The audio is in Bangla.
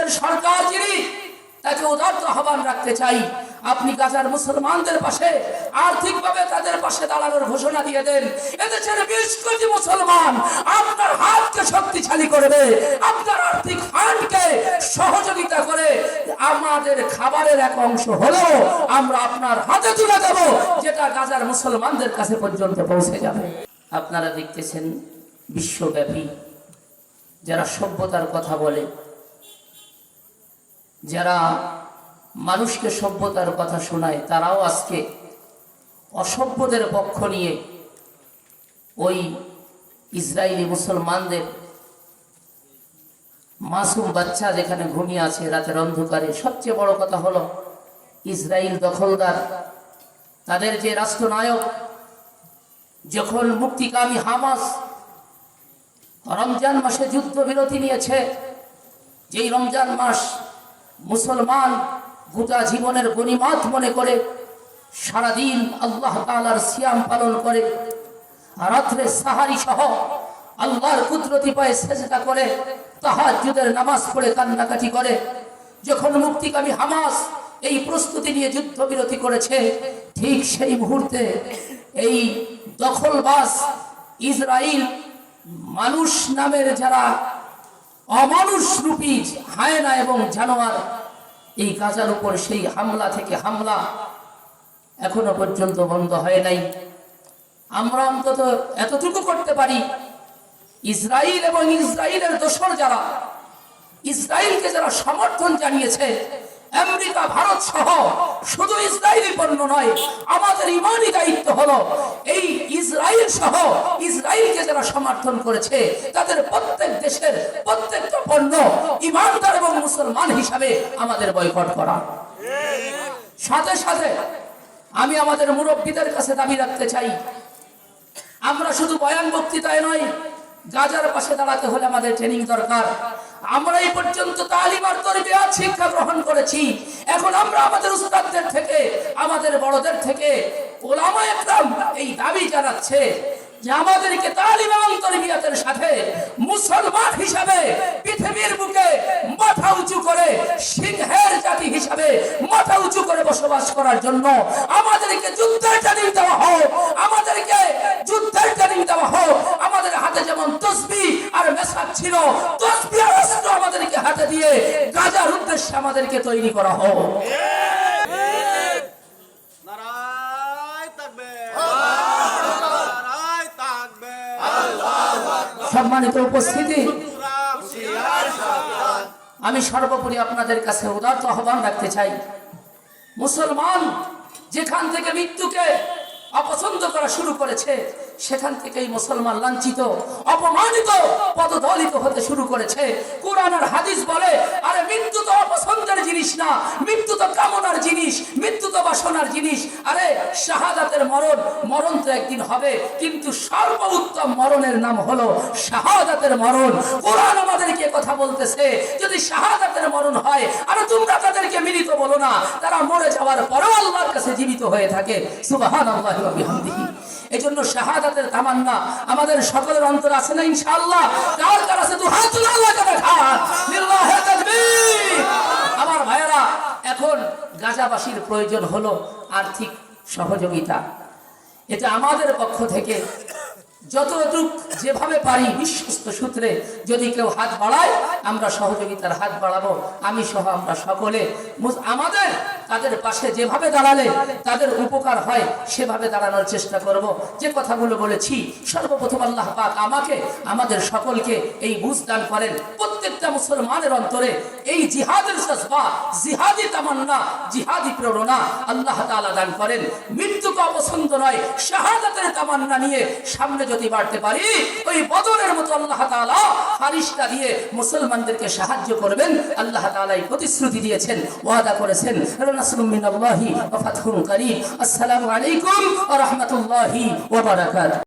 দেশের সরকার যিনি, তাকে উদাত্ত আহ্বান রাখতে চাই, আপনি গাজার মুসলমানদের পাশে আর্থিকভাবে তাদের পাশে দাঁড়ানোর ঘোষণা দিয়ে দেন। এদেশের 20 কোটি মুসলমান আপনার হাতকে শক্তিশালী করবে, আপনার আর্থিক ফান্ডকে সহযোগিতা করে আমাদের খাবারের এক অংশ হলেও আমরা আপনার হাতে তুলে দেব, যেটা গাজার মুসলমানদের কাছে পর্যন্ত পৌঁছে যাবে। আপনারা দেখতেছেন বিশ্বব্যাপী যারা সভ্যতার কথা বলে, যারা মানুষকে সভ্যতার কথা শোনায়, তারাও আজকে অসভ্যদের পক্ষ নিয়ে ওই ইসরায়েলি মুসলমানদের মাসুম বাচ্চা যেখানে ঘুমিয়ে আছে রাতের অন্ধকারে। সবচেয়ে বড় কথা হলো ইসরায়েল দখলদার, তাদের যে রাষ্ট্রনায়ক যখন মুক্তিকামী হামাস রমজান মাসে যুদ্ধবিরতি নিয়েছে, যেই রমজান মাস মুসলমান গোটা জীবনের গনিমত মনে করে সারাদিন আল্লাহ তাআলার সিয়াম পালন করে, রাত্রে সাহারি সহ আল্লাহর কুদরতি পায়ে সেজদা করে তাহাজ্জুদের নামাজ পড়ে কান্নাকাটি করে, যখন মুক্তিকামী হামাস এই প্রস্তুতি নিয়ে যুদ্ধবিরতি করেছে, ঠিক সেই মুহূর্তে এই দখলবাজ ইসরায়েল মানুষ নামের যারা অমানুষ রূপী হায়না এবং জানোয়ার, এই গাজার উপর সেই হামলা থেকে হামলা এখনো পর্যন্ত বন্ধ হয় নাই। আমরা অন্তত এতটুকু করতে পারি, ইসরায়েল এবং ইসরায়েলের দোসর যারা, ইসরায়েলকে যারা সমর্থন জানিয়েছে, আমেরিকা ভারত সহ শুধু ইসরায়েলি পণ্য নয়, আমাদের ইমানি দায়িত্ব হলো এই ইসরায়েল সহ ইসরায়েলকে যারা সমর্থন করেছে তাদের প্রত্যেক দেশের প্রত্যেকটা পণ্য ইমানদার এবং মুসলমান হিসাবে আমাদের বয়কট করা। সাথে সাথে আমি আমাদের মুরব্বীদের কাছে দাবি রাখতে চাই, আমরা শুধু বয়ান বক্তৃতায় নয়, গাজার পাশে দাঁড়াতে হলে আমাদের ট্রেনিং দরকার। আমরা এই পর্যন্ত তালিম আর তারবিয়াত শিক্ষা গ্রহণ করেছি, এখন আমরা আমাদের উস্তাদদের থেকে, আমাদের বড়দের থেকে, উলামায়ে একরাম এই দাবি জানাচ্ছে যে আমাদেরকে তালিম এবং তারবিয়াতের সাথে মুসলমান হিসাবে পৃথিবীর বুকে মাথা উঁচু করে, সিংহের জাতি হিসাবে মাথা উঁচু করে বসবাস করার জন্য আমাদেরকে যুদ্ধের ট্রেনিং দেওয়া হোক, আমাদেরকে যুদ্ধের ট্রেনিং দেওয়া হোক। আমাদের হাতে যেমন তসবিহ আর মেশাক ছিল, তসবিহ আর অস্ত্র আমাদেরকে হাতে দিয়ে গাজার উদ্দেশ্যে আমাদেরকে তৈরি করা হোক। সম্মানিত উপস্থিতি, আমি সর্বোপরি আপনাদের কাছে উদাত্ত আহ্বান রাখতে চাই, মুসলমান যেখান থেকে মৃত্যুকে অপছন্দ করা শুরু করেছে, সেখান থেকেই মুসলমান লাঞ্ছিত, অপমানিত, পদদলিত হতে শুরু করেছে। কোরআন আর হাদিস বলে, আরে মৃত্যু তো অপছন্দের জিনিস না, মৃত্যু তো কামনার জিনিস, মৃত্যু তো বাসনার জিনিস। আরে শাহাদাতের মরণ, মরণ তো একদিন হবে, কিন্তু সর্বোত্তম মরণের নাম হলো শাহাদাতের মরণ। কোরআন আমাদেরকে কথা বলতেছে, যদি শাহাদাতের মরণ হয়, আরে তোমরা তাদেরকে মৃত বলো না, তারা মরে যাওয়ার পরেও আল্লাহর কাছে জীবিত হয়ে থাকে। সুবহানাল্লাহি ওয়া বিহামদিহি। এই জন্য শাহাদাতের তামান্না আমাদের সকলের অন্তরে আছে না ইনশাআল্লাহ? কার কার আছে দুই হাত তুলে আল্লাহকে দেখান, লিল্লাহি তাকবীর। আমার ভাইয়েরা, এখন গাজাবাসীর প্রয়োজন হলো আর্থিক সহযোগিতা। এটা আমাদের পক্ষ থেকে যতটুকু যেভাবে পারি বিশ্বস্ত সূত্রে যদি কেউ হাত বাড়ায়, আমরা সহযোগিতার হাত বাড়াবো। আমি সহ আমরা সকলে আমাদের তাদের পাশে যেভাবে দাঁড়ালে তাদের উপকার হয় সেভাবে দাঁড়ানোর চেষ্টা করব। যে কথাগুলো বলেছি, সর্বপ্রথম আল্লাহ পাক আমাকে, আমাদের সকলকে এই বুঝ দান করেন। প্রত্যেকটা মুসলমানের অন্তরে এই জিহাদের জজবা, জিহাদি তামান্না, জিহাদি প্রেরণা আল্লাহ তাআলা দান করেন। মৃত্যুকে অপছন্দ নয়, শাহাদাতের তামান্না নিয়ে সামনে যদি বাড়তে পারি, ওই বদরের মতো আল্লাহ তাআলা ফারিস্তা দিয়ে মুসলমানদেরকে সাহায্য করবেন। আল্লাহ তাআলা এই প্রতিশ্রুতি দিয়েছেন, ওয়াদা করেছেন। নাসরুম মিনাল্লাহি ওয়া ফাতহুন কারীম। আসসালামু আলাইকুম ওয়া রাহমাতুল্লাহি ওয়া বারাকাতুহু।